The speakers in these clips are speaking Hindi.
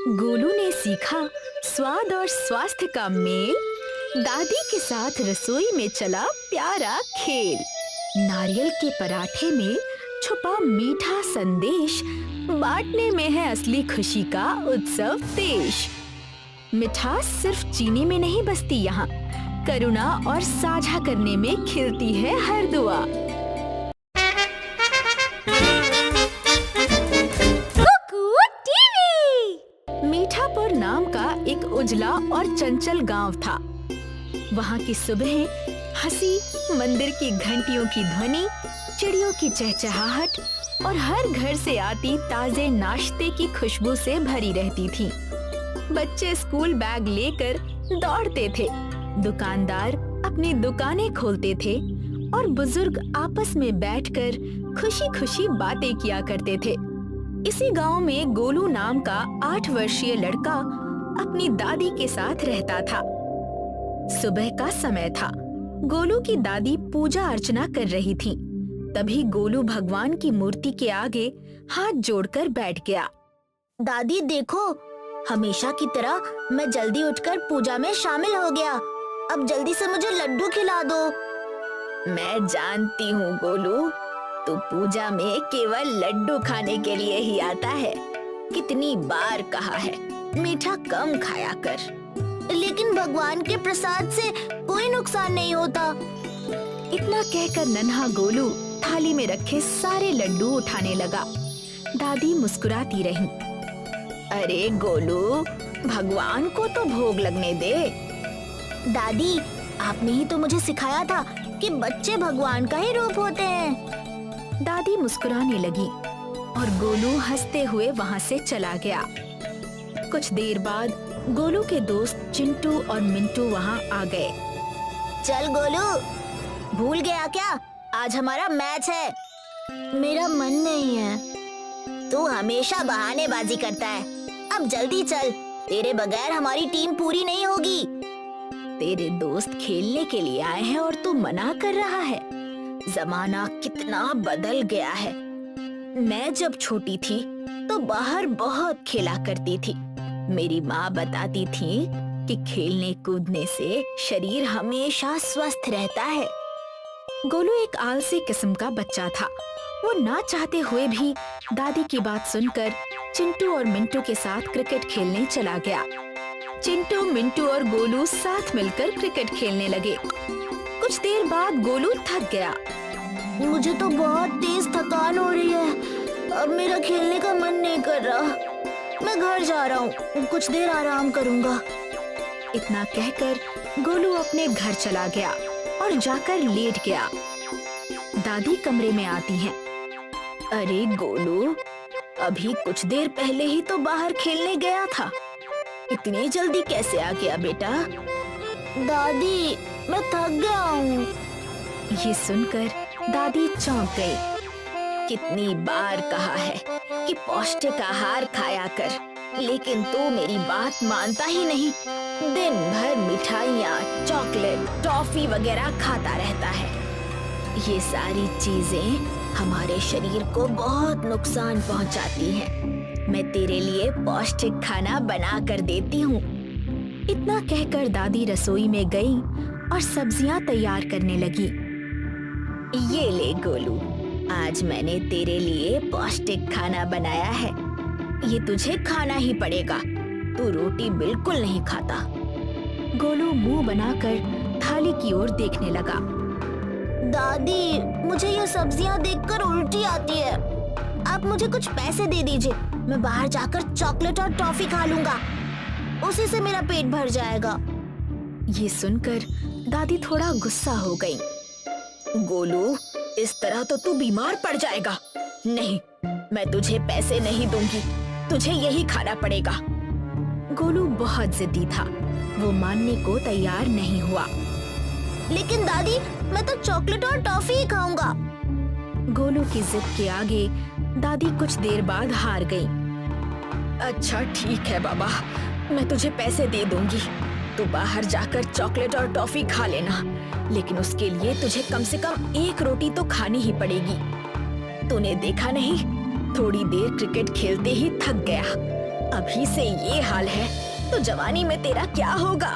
गोलू ने सीखा स्वाद और स्वास्थ्य का मेल। दादी के साथ रसोई में चला प्यारा खेल। नारियल के पराठे में छुपा मीठा संदेश, बांटने में है असली खुशी का उत्सव देश। मिठास सिर्फ चीनी में नहीं बसती यहाँ, करुणा और साझा करने में खिलती है हर दुआ। मीठापुर नाम का एक उजला और चंचल गांव था। वहाँ की सुबह हंसी, मंदिर की घंटियों की ध्वनि, चिड़ियों की चहचहाहट और हर घर से आती ताजे नाश्ते की खुशबू से भरी रहती थी। बच्चे स्कूल बैग लेकर दौड़ते थे, दुकानदार अपनी दुकानें खोलते थे और बुजुर्ग आपस में बैठकर खुशी-खुशी बातें किया करते थे। इसी गांव में गोलू नाम का 8 वर्षीय लड़का अपनी दादी के साथ रहता था। सुबह का समय था। गोलू की दादी पूजा अर्चना कर रही थीं। तभी गोलू भगवान की मूर्ति के आगे हाथ जोड़कर बैठ गया। दादी देखो, हमेशा की तरह मैं जल्दी उठकर पूजा में शामिल हो गया। अब जल्दी से मुझे लड्डू खिला दो। मैं जानती हूँ गोलू, तू पूजा में केवल लड्डू खाने के लिए ही आता है। कितनी बार कहा है, मीठा कम खाया कर। लेकिन भगवान के प्रसाद से कोई नुकसान नहीं होता। इतना कहकर नन्हा गोलू थाली में रखे सारे लड्डू उठाने लगा। दादी मुस्कुराती रही। अरे गोलू, भगवान को तो भोग लगने दे। दादी, आपने ही तो मुझे सिखाया था कि बच्चे भगवान का ही रूप होते हैं। दादी मुस्कुराने लगी और गोलू हंसते हुए वहाँ से चला गया। कुछ देर बाद गोलू के दोस्त चिंटू और मिंटू वहाँ आ गए। चल गोलू, भूल गया क्या? आज हमारा मैच है। मेरा मन नहीं है। तू हमेशा बहानेबाजी करता है। अब जल्दी चल, तेरे बगैर हमारी टीम पूरी नहीं होगी। तेरे दोस्त खेलने के लिए आए हैं और तू मना कर रहा है। जमाना कितना बदल गया है। मैं जब छोटी थी तो बाहर बहुत खेला करती थी। मेरी माँ बताती थी कि खेलने कूदने से शरीर हमेशा स्वस्थ रहता है। गोलू एक आलसी किस्म का बच्चा था। वो ना चाहते हुए भी दादी की बात सुनकर चिंटू और मिंटू के साथ क्रिकेट खेलने चला गया। चिंटू, मिंटू और गोलू साथ मिलकर क्रिकेट खेलने लगे। कुछ देर बाद गोलू थक गया। मुझे तो बहुत तेज थकान हो रही है। अब मेरा खेलने का मन नहीं कर रहा। मैं घर जा रहा हूँ, कुछ देर आराम करूँगा। इतना कहकर गोलू अपने घर चला गया और जाकर लेट गया। दादी कमरे में आती हैं। अरे गोलू, अभी कुछ देर पहले ही तो बाहर खेलने गया था। इतनी जल्दी कैसे आ गया बेटा? दादी, मैं थक गया हूँ। ये सुनकर दादी चौंक गई। कितनी बार कहा है कि पौष्टिक आहार खाया कर, लेकिन तू मेरी बात मानता ही नहीं। दिन भर मिठाइयाँ, चॉकलेट, टॉफी वगैरह खाता रहता है। ये सारी चीजें हमारे शरीर को बहुत नुकसान पहुँचाती हैं। मैं तेरे लिए पौष्टिक खाना बना कर देती हूँ। इतना कहकर दादी रसोई में गई और सब्जियां तैयार करने लगी। ये ले गोलू, आज मैंने तेरे लिए पौष्टिक खाना बनाया है। ये तुझे खाना ही पड़ेगा। तू रोटी बिल्कुल नहीं खाता। गोलू मुंह बनाकर थाली की ओर देखने लगा। दादी, मुझे ये सब्जियां देखकर उल्टी आती है। आप मुझे कुछ पैसे दे दीजिए, मैं बाहर जाकर चॉकलेट और टॉफी खा लूंगा। उसी से मेरा पेट भर जाएगा। ये सुनकर दादी थोड़ा गुस्सा हो गई। गोलू, इस तरह तो तू बीमार पड़ जाएगा। नहीं, मैं तुझे पैसे नहीं दूंगी। तुझे यही खाना पड़ेगा। गोलू बहुत जिद्दी था। वो मानने को तैयार नहीं हुआ। लेकिन दादी, मैं तो चॉकलेट और टॉफी ही खाऊंगा। गोलू की जिद के आगे दादी कुछ देर बाद हार गई। अच्छा ठीक है बाबा, मैं तुझे पैसे दे दूंगी। तू बाहर जाकर चॉकलेट और टॉफी खा लेना, लेकिन उसके लिए तुझे कम से कम 1 रोटी तो खानी ही पड़ेगी। तूने देखा नहीं, थोड़ी देर क्रिकेट खेलते ही थक गया। अभी से ये हाल है तो जवानी में तेरा क्या होगा।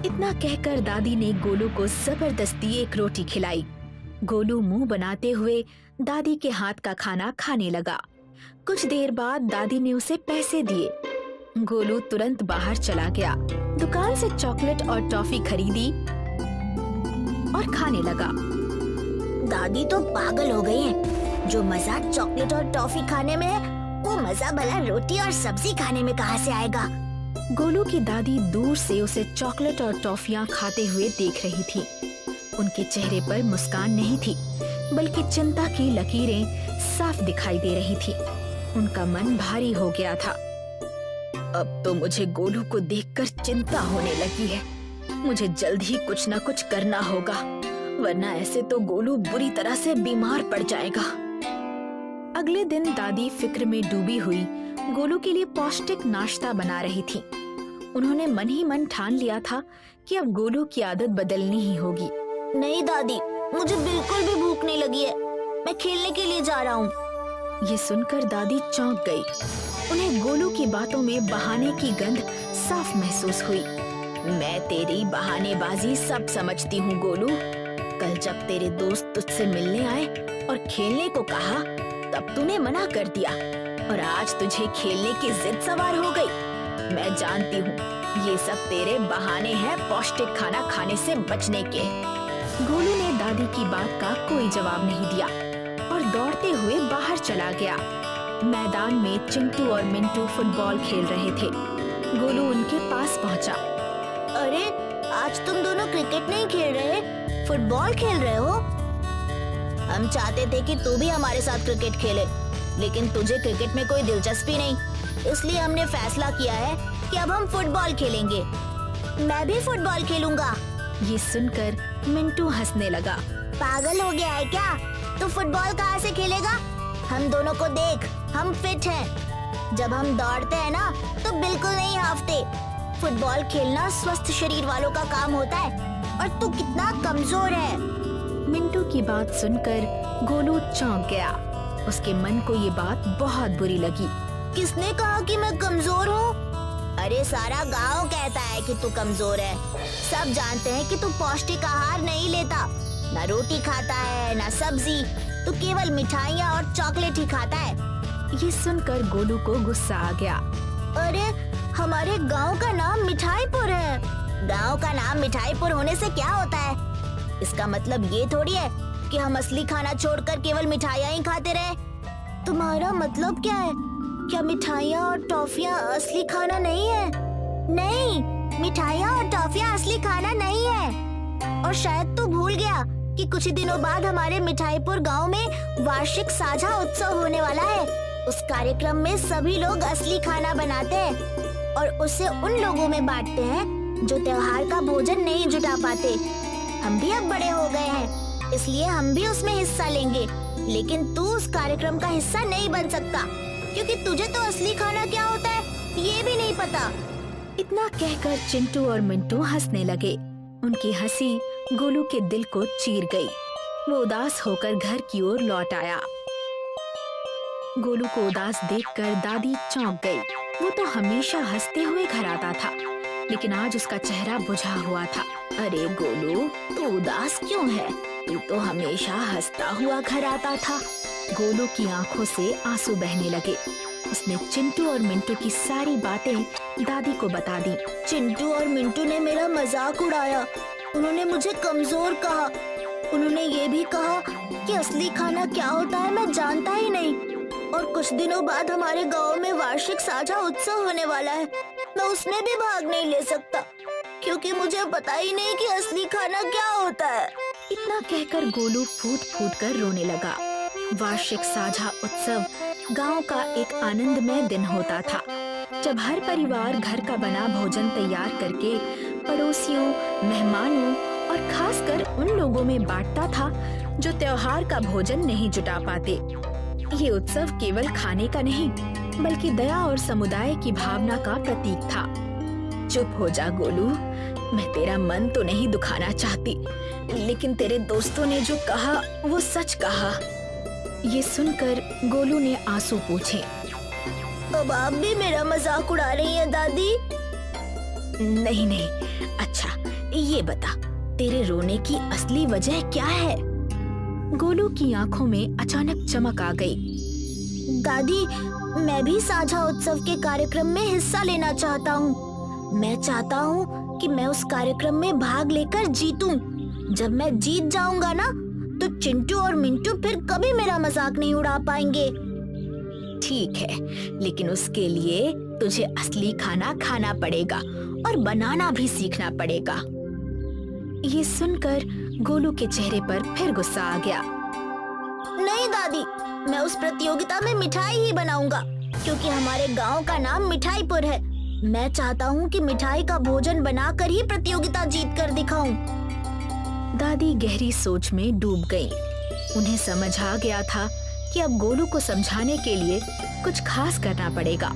इतना कहकर दादी ने गोलू को जबरदस्ती एक रोटी खिलाई। गोलू मुंह बनाते हुए दादी के हाथ का खाना खाने लगा। कुछ देर बाद दादी ने उसे पैसे दिए। गोलू तुरंत बाहर चला गया, दुकान से चॉकलेट और टॉफी खरीदी और खाने लगा। दादी तो पागल हो गई है। जो मजा चॉकलेट और टॉफी खाने में है, वो मजा भला रोटी और सब्जी खाने में कहाँ से आएगा। गोलू की दादी दूर से उसे चॉकलेट और टॉफियां खाते हुए देख रही थी। उनके चेहरे पर मुस्कान नहीं थी, बल्कि चिंता की लकीरें साफ दिखाई दे रही थी। उनका मन भारी हो गया था। अब तो मुझे गोलू को देखकर चिंता होने लगी है। मुझे जल्द ही कुछ न कुछ करना होगा, वरना ऐसे तो गोलू बुरी तरह से बीमार पड़ जाएगा। अगले दिन दादी फिक्र में डूबी हुई गोलू के लिए पौष्टिक नाश्ता बना रही थी। उन्होंने मन ही मन ठान लिया था कि अब गोलू की आदत बदलनी ही होगी। नहीं दादी, मुझे बिल्कुल भी भूख नहीं लगी है। मैं खेलने के लिए जा रहा हूँ। ये सुनकर दादी चौंक गई। उन्हें गोलू की बातों में बहाने की गंध साफ महसूस हुई। मैं तेरी बहानेबाजी सब समझती हूँ गोलू। कल जब तेरे दोस्त तुझसे मिलने आए और खेलने को कहा, तब तूने मना कर दिया और आज तुझे खेलने की जिद सवार हो गई। मैं जानती हूँ ये सब तेरे बहाने हैं पौष्टिक खाना खाने से बचने के। गोलू ने दादी की बात का कोई जवाब नहीं दिया और दौड़ते हुए बाहर चला गया। मैदान में चिंटू और मिंटू फुटबॉल खेल रहे थे। गोलू उनके पास पहुंचा। अरे, आज तुम दोनों क्रिकेट नहीं खेल रहे, फुटबॉल खेल रहे हो। हम चाहते थे कि तू भी हमारे साथ क्रिकेट खेले, लेकिन तुझे क्रिकेट में कोई दिलचस्पी नहीं, इसलिए हमने फैसला किया है कि अब हम फुटबॉल खेलेंगे। मैं भी फुटबॉल खेलूंगा। ये सुनकर मिंटू हंसने लगा। पागल हो गया है क्या? तू फुटबॉल कहाँ से खेलेगा? हम दोनों को देख, हम फिट हैं। जब हम दौड़ते हैं ना, तो बिल्कुल नहीं हाफते। फुटबॉल खेलना स्वस्थ शरीर वालों का काम होता है, और तू कितना कमजोर है। मिंटू की बात सुनकर गोलू चौंक गया। उसके मन को ये बात बहुत बुरी लगी। किसने कहा कि मैं कमजोर हूँ? अरे, सारा गांव कहता है कि तू कमजोर है। सब जानते हैं कि तू पौष्टिक आहार नहीं लेता, ना रोटी खाता है ना सब्जी, तू केवल मिठाइयाँ और चॉकलेट ही खाता है। ये सुनकर गोलू को गुस्सा आ गया। अरे, हमारे गांव का नाम मिठाईपुर है। गांव का नाम मिठाईपुर होने से क्या होता है? इसका मतलब ये थोड़ी है कि हम असली खाना छोड़कर केवल मिठाइयाँ ही खाते रहे। तुम्हारा मतलब क्या है? क्या मिठाइयाँ और टॉफियाँ असली खाना नहीं है? नहीं, मिठाइयाँ और टॉफियाँ असली खाना नहीं है। और शायद तू भूल गया कि कुछ ही दिनों बाद हमारे मिठाईपुर गांव में वार्षिक साझा उत्सव होने वाला है। उस कार्यक्रम में सभी लोग असली खाना बनाते हैं और उसे उन लोगों में बांटते हैं जो त्योहार का भोजन नहीं जुटा पाते। हम भी अब बड़े हो गए हैं, इसलिए हम भी उसमें हिस्सा लेंगे, लेकिन तू उस कार्यक्रम का हिस्सा नहीं बन सकता, क्योंकि तुझे तो असली खाना क्या होता है ये भी नहीं पता। इतना कहकर चिंटू और मिंटू हंसने लगे। उनकी हंसी गोलू के दिल को चीर गई। वो उदास होकर घर की ओर लौट आया। गोलू को उदास देखकर दादी चौंक गई। वो तो हमेशा हंसते हुए घर आता था, लेकिन आज उसका चेहरा बुझा हुआ था। अरे गोलू, तू उदास क्यों है? तू तो हमेशा हंसता हुआ घर आता था। गोलू की आंखों से आंसू बहने लगे। उसने चिंटू और मिंटू की सारी बातें दादी को बता दी। चिंटू और मिंटू ने मेरा मजाक उड़ाया। उन्होंने मुझे कमजोर कहा। उन्होंने ये भी कहा कि असली खाना क्या होता है मैं जानता ही नहीं। और कुछ दिनों बाद हमारे गांव में वार्षिक साझा उत्सव होने वाला है। मैं उसमें भी भाग नहीं ले सकता, क्योंकि मुझे पता ही नहीं कि असली खाना क्या होता है। इतना कहकर गोलू फूट फूट कर रोने लगा। वार्षिक साझा उत्सव गांव का एक आनंदमय दिन होता था, जब हर परिवार घर का बना भोजन तैयार करके पड़ोसियों, मेहमानों और खासकर उन लोगों में बांटता था जो त्योहार का भोजन नहीं जुटा पाते। ये उत्सव केवल खाने का नहीं, बल्कि दया और समुदाय की भावना का प्रतीक था। चुप हो जा गोलू, मैं तेरा मन तो नहीं दुखाना चाहती, लेकिन तेरे दोस्तों ने जो कहा वो सच कहा। ये सुनकर गोलू ने आंसू पोंछे। अब आप भी मेरा मजाक उड़ा रही हैं दादी। नहीं नहीं, अच्छा ये बता, तेरे रोने की असली वजह क्या है? गोलू की आंखों में अचानक चमक आ गई। दादी, मैं भी साझा उत्सव के कार्यक्रम में हिस्सा लेना चाहता हूँ। मैं चाहता हूँ कि मैं उस कार्यक्रम में भाग लेकर जीतूं। जब मैं जीत जाऊंगा ना, तो चिंटू और मिंटू फिर कभी मेरा मजाक नहीं उड़ा पाएंगे। ठीक है, लेकिन उसके लिए तुझे असली खाना खाना पड़ेगा और बनाना भी सीखना पड़ेगा। ये सुनकर गोलू के चेहरे पर फिर गुस्सा आ गया। नहीं दादी, मैं उस प्रतियोगिता में मिठाई ही बनाऊंगा, क्योंकि हमारे गांव का नाम मिठाईपुर है। मैं चाहता हूँ कि मिठाई का भोजन बनाकर ही प्रतियोगिता जीत कर दिखाऊं। दादी गहरी सोच में डूब गईं। उन्हें समझ आ गया था कि अब गोलू को समझाने के लिए कुछ खास करना पड़ेगा।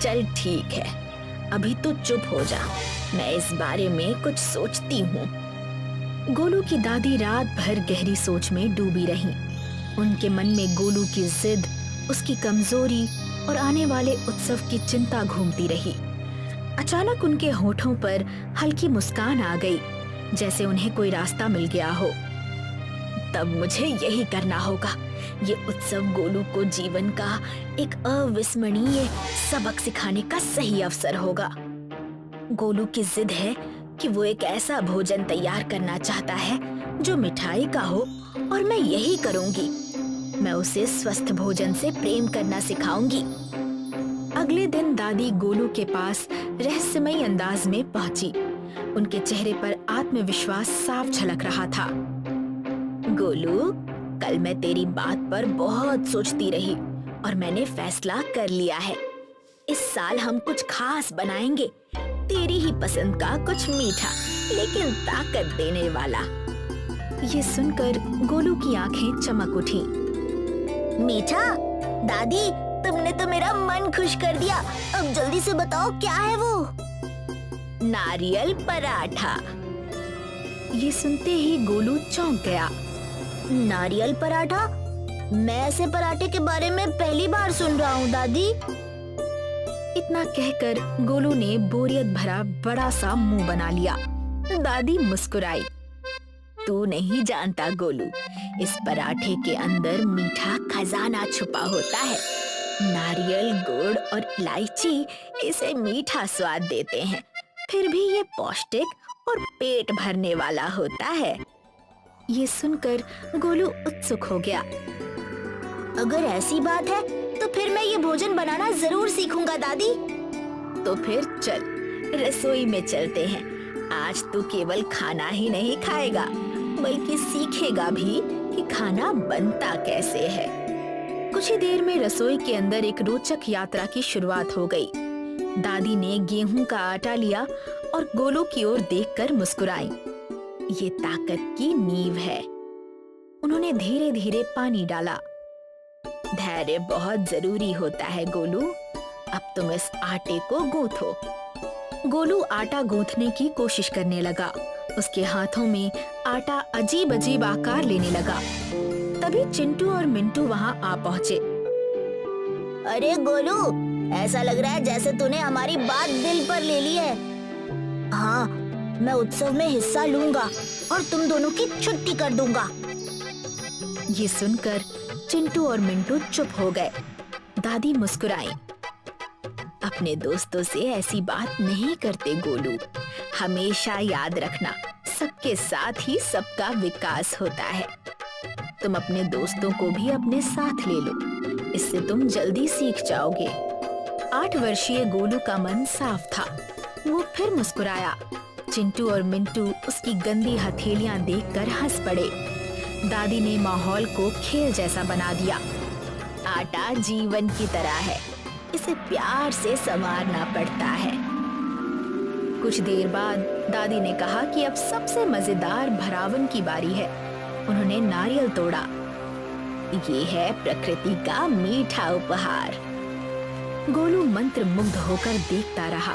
चल ठीक है, अभी तो चुप हो जा, मैं इस बारे में कुछ सोचती हूँ। गोलू की दादी रात भर गहरी सोच में डूबी रहीं। उनके मन में गोलू की जिद, उसकी कमजोरी और आने वाले उत्सव की चिंता घूमती रही। अचानक उनके होठों पर हल्की मुस्कान आ गई, जैसे उन्हें कोई रास्ता मिल गया हो। तब मुझे यही करना होगा। ये उत्सव गोलू को जीवन का एक अविस्मरणीय सबक सिखाने का सही अवसर होगा। गोलू की जिद है कि वो एक ऐसा भोजन तैयार करना चाहता है जो मिठाई का हो, और मैं यही करूंगी। मैं उसे स्वस्थ भोजन से प्रेम करना सिखाऊंगी। अगले दिन दादी गोलू के पास रहस्यमयी अंदाज में पहुंची। उनके चेहरे पर आत्मविश्वास साफ झलक रहा था। गोलू, कल मैं तेरी बात पर बहुत सोचती रही और मैंने फैसला कर लिया है। इस साल हम कुछ खास बनाएंगे, तेरी ही पसंद का कुछ मीठा लेकिन ताकत देने वाला। ये सुनकर गोलू की आंखें चमक उठी। मीठा? दादी, तुमने तो मेरा मन खुश कर दिया। अब जल्दी से बताओ क्या है वो? नारियल पराठा। ये सुनते ही गोलू चौंक गया। नारियल पराठा? मैं ऐसे पराठे के बारे में पहली बार सुन रहा हूँ दादी। इतना कहकर गोलू ने बोरियत भरा बड़ा सा मुंह बना लिया। दादी मुस्कुराई। तू नहीं जानता गोलू, इस पराठे के अंदर मीठा खजाना छुपा होता है। नारियल, गुड़ और इलायची इसे मीठा स्वाद देते हैं, फिर भी ये पौष्टिक और पेट भरने वाला होता है। ये सुनकर गोलू उत्सुक हो गया। अगर ऐसी बात है तो फिर मैं ये भोजन बनाना जरूर सीखूंगा दादी। तो फिर चल, रसोई में चलते हैं। आज तू केवल खाना ही नहीं खाएगा, बल्कि सीखेगा भी कि खाना बनता कैसे है। कुछ ही देर में रसोई के अंदर एक रोचक यात्रा की शुरुआत हो गई। दादी ने गेहूं का आटा लिया और गोलू की ओर देखकर मुस्कुराई। ये ताकत की नींव है। उन्होंने धीरे धीरे पानी डाला। धैर्य बहुत जरूरी होता है गोलू। अब तुम इस आटे को गूंथो। गोलू आटा गूंथने की कोशिश करने लगा। उसके हाथों में आटा अजीब अजीब आकार लेने लगा। तभी चिंटू और मिंटू वहां आ पहुंचे। अरे गोलू, ऐसा लग रहा है जैसे तूने हमारी बात दिल पर ले ली है। हाँ, मैं उत्सव में हिस्सा लूंगा और तुम दोनों की छुट्टी कर दूंगा। ये सुनकर चिंटू और मिंटू चुप हो गए। दादी मुस्कुराई। अपने दोस्तों से ऐसी बात नहीं करते गोलू। हमेशा याद रखना, सबके साथ ही सबका विकास होता है। तुम अपने दोस्तों को भी अपने साथ ले लो, इससे तुम जल्दी सीख जाओगे। 8 वर्षीय गोलू का मन साफ था। वो फिर मुस्कुराया। चिंटू और मिंटू उसकी गंदी हथेलियां देखकर हंस पड़े। दादी ने माहौल को खेल जैसा बना दिया। आटा जीवन की तरह है, इसे प्यार से संवारना पड़ता है। कुछ देर बाद दादी ने कहा कि अब सबसे मजेदार भरावन की बारी है। उन्होंने नारियल तोड़ा। ये है प्रकृति का मीठा उपहार। गोलू मंत्र मुग्ध होकर देखता रहा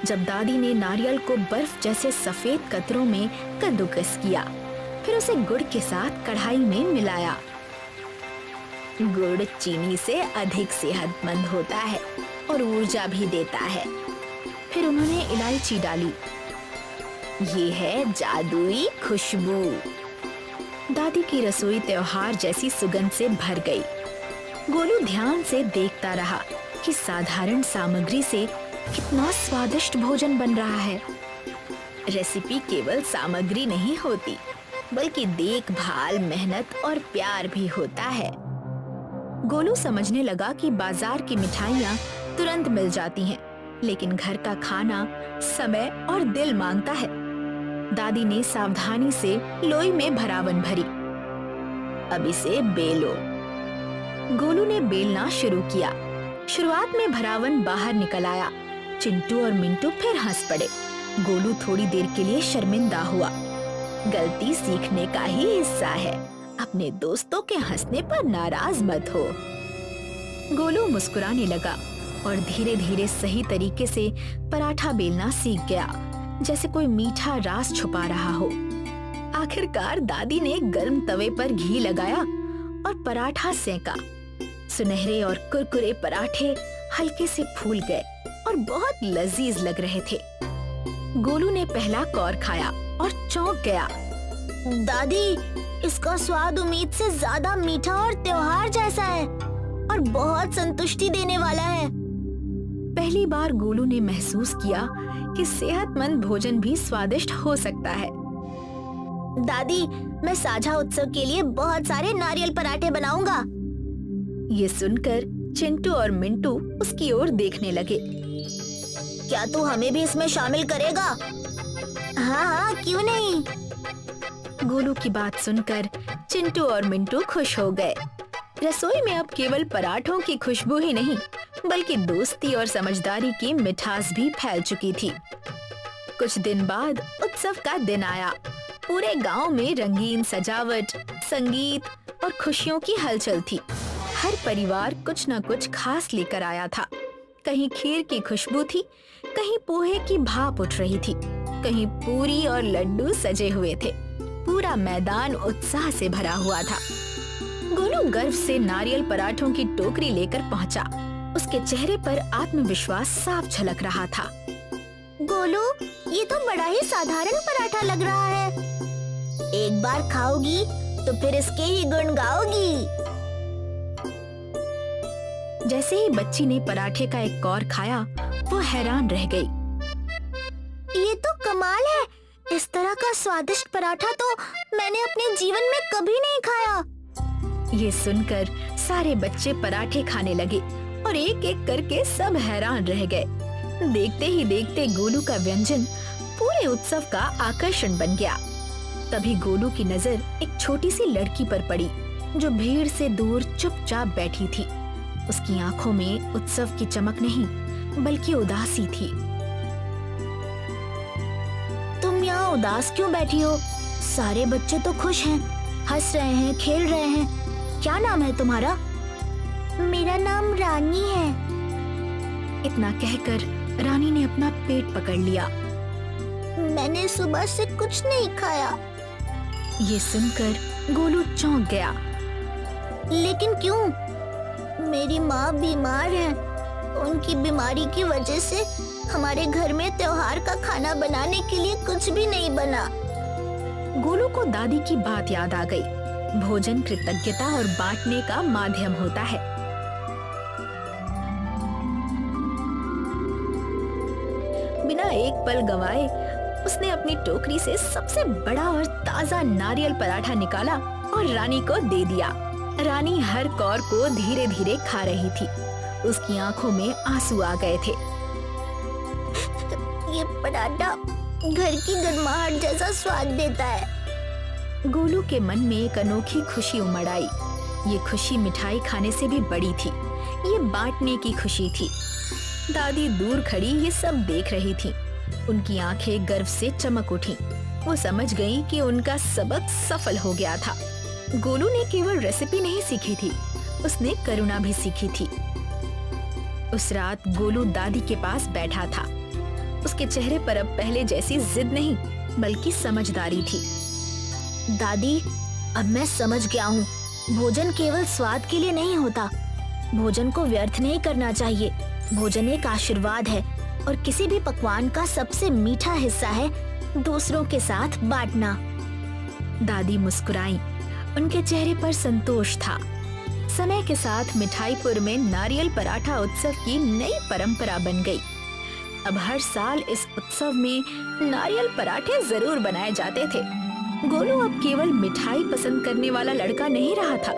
जब दादी ने नारियल को बर्फ जैसे सफेद कतरों में कद्दूकस किया, फिर उसे गुड़ के साथ कढ़ाई में मिलाया। गुड़ चीनी से अधिक सेहतमंद होता है और ऊर्जा भी देता है। फिर उन्होंने इलायची डाली। ये है जादुई खुशबू। दादी की रसोई त्योहार जैसी सुगंध से भर गई। गोलू ध्यान से देखता रहा कि साधारण सामग्री से कितना स्वादिष्ट भोजन बन रहा है। रेसिपी केवल सामग्री नहीं होती, बल्कि देखभाल, मेहनत और प्यार भी होता है। गोलू समझने लगा कि बाजार की मिठाइयाँ तुरंत मिल जाती हैं, लेकिन घर का खाना समय और दिल मांगता है। दादी ने सावधानी से लोई में भरावन भरी। अब इसे बेलो। गोलू ने बेलना शुरू किया। शुरुआत में भरावन बाहर निकल आया। चिंटू और मिंटू फिर हंस पड़े। गोलू थोड़ी देर के लिए शर्मिंदा हुआ। गलती सीखने का ही हिस्सा है। अपने दोस्तों के हंसने पर नाराज मत हो। गोलू मुस्कुराने लगा और धीरे धीरे सही तरीके से पराठा बेलना सीख गया, जैसे कोई मीठा राज छुपा रहा हो। आखिरकार दादी ने गर्म तवे पर घी लगाया और पराठा सेंका। सुनहरे और कुरकुरे पराठे हल्के से फूल गए और बहुत लजीज लग रहे थे। गोलू ने पहला कौर खाया और चौंक गया। दादी, इसका स्वाद उम्मीद से ज्यादा मीठा और त्योहार जैसा है और बहुत संतुष्टि देने वाला है। पहली बार गोलू ने महसूस किया कि सेहतमंद भोजन भी स्वादिष्ट हो सकता है। दादी, मैं साझा उत्सव के लिए बहुत सारे नारियल पराठे बनाऊंगा। ये सुनकर चिंटू और मिंटू उसकी ओर देखने लगे। क्या तू हमें भी इसमें शामिल करेगा? हाँ हाँ, क्यों नहीं। गोलू की बात सुनकर चिंटू और मिंटू खुश हो गए। रसोई में अब केवल पराठों की खुशबू ही नहीं, बल्कि दोस्ती और समझदारी की मिठास भी फैल चुकी थी। कुछ दिन बाद उत्सव का दिन आया। पूरे गांव में रंगीन सजावट, संगीत और खुशियों की हलचल थी। हर परिवार कुछ न कुछ खास लेकर आया था। कहीं खीर की खुशबू थी, कहीं पोहे की भाप उठ रही थी, कहीं पूरी और लड्डू सजे हुए थे। पूरा मैदान उत्साह से भरा हुआ था। गोलू गर्व से नारियल पराठों की टोकरी लेकर पहुंचा। उसके चेहरे पर आत्मविश्वास साफ झलक रहा था। गोलू, ये तो बड़ा ही साधारण पराठा लग रहा है। एक बार खाओगी तो फिर इसके ही गुण गाओगी। जैसे ही बच्ची ने पराठे का एक कौर खाया, वो हैरान रह गई। ये तो कमाल है। इस तरह का स्वादिष्ट पराठा तो मैंने अपने जीवन में कभी नहीं खाया। ये सुनकर सारे बच्चे पराठे खाने लगे और एक एक करके सब हैरान रह गए। देखते ही देखते गोलू का व्यंजन पूरे उत्सव का आकर्षण बन गया। तभी गोलू की नजर एक छोटी सी लड़की पर पड़ी, जो भीड़ से दूर चुपचाप बैठी थी। उसकी आंखों में उत्सव की चमक नहीं, बल्कि उदासी थी। तुम यहाँ उदास क्यों बैठी हो? सारे बच्चे तो खुश हैं, हंस रहे हैं, खेल रहे हैं। क्या नाम है तुम्हारा? मेरा नाम रानी है। इतना कहकर रानी ने अपना पेट पकड़ लिया। मैंने सुबह से कुछ नहीं खाया। ये सुनकर गोलू चौंक गया। लेकिन क्यों? मेरी माँ बीमार है। उनकी बीमारी की वजह से हमारे घर में त्योहार का खाना बनाने के लिए कुछ भी नहीं बना। गोलू को दादी की बात याद आ गई। भोजन कृतज्ञता और बांटने का माध्यम होता है। बिना एक पल गंवाए उसने अपनी टोकरी से सबसे बड़ा और ताजा नारियल पराठा निकाला और रानी को दे दिया। रानी हर कौर को धीरे धीरे खा रही थी। उसकी आंखों में आंसू आ गए थे। ये पराठा घर की गर्माहट जैसा स्वाद देता है। गोलू के मन में एक अनोखी खुशी उमड़ आई। ये खुशी मिठाई खाने से भी बड़ी थी। ये बांटने की खुशी थी। दादी दूर खड़ी ये सब देख रही थी। उनकी आंखें गर्व से चमक उठी। वो समझ गई कि उनका सबक सफल हो गया था। गोलू ने केवल रेसिपी नहीं सीखी थी, उसने करुणा भी सीखी थी। उस रात गोलू दादी के पास बैठा था। उसके चेहरे पर अब पहले जैसी जिद नहीं, बल्कि समझदारी थी। दादी, अब मैं समझ गया हूँ। भोजन केवल स्वाद के लिए नहीं होता। भोजन को व्यर्थ नहीं करना चाहिए। भोजन एक आशीर्वाद है और किसी भी पकवान का सबसे मीठा हिस्सा है दूसरों के साथ बांटना। दादी मुस्कुराई। उनके चेहरे पर संतोष था। समय के साथ मिठाईपुर में नारियल पराठा उत्सव की नई परंपरा बन गई। अब हर साल इस उत्सव में नारियल पराठे जरूर बनाए जाते थे। गोलू अब केवल मिठाई पसंद करने वाला लड़का नहीं रहा था,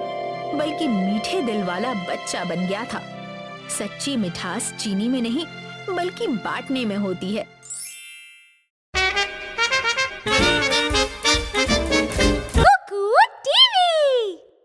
बल्कि मीठे दिल वाला बच्चा बन गया था। सच्ची मिठास चीनी में नहीं, बल्कि बांटने में होती है।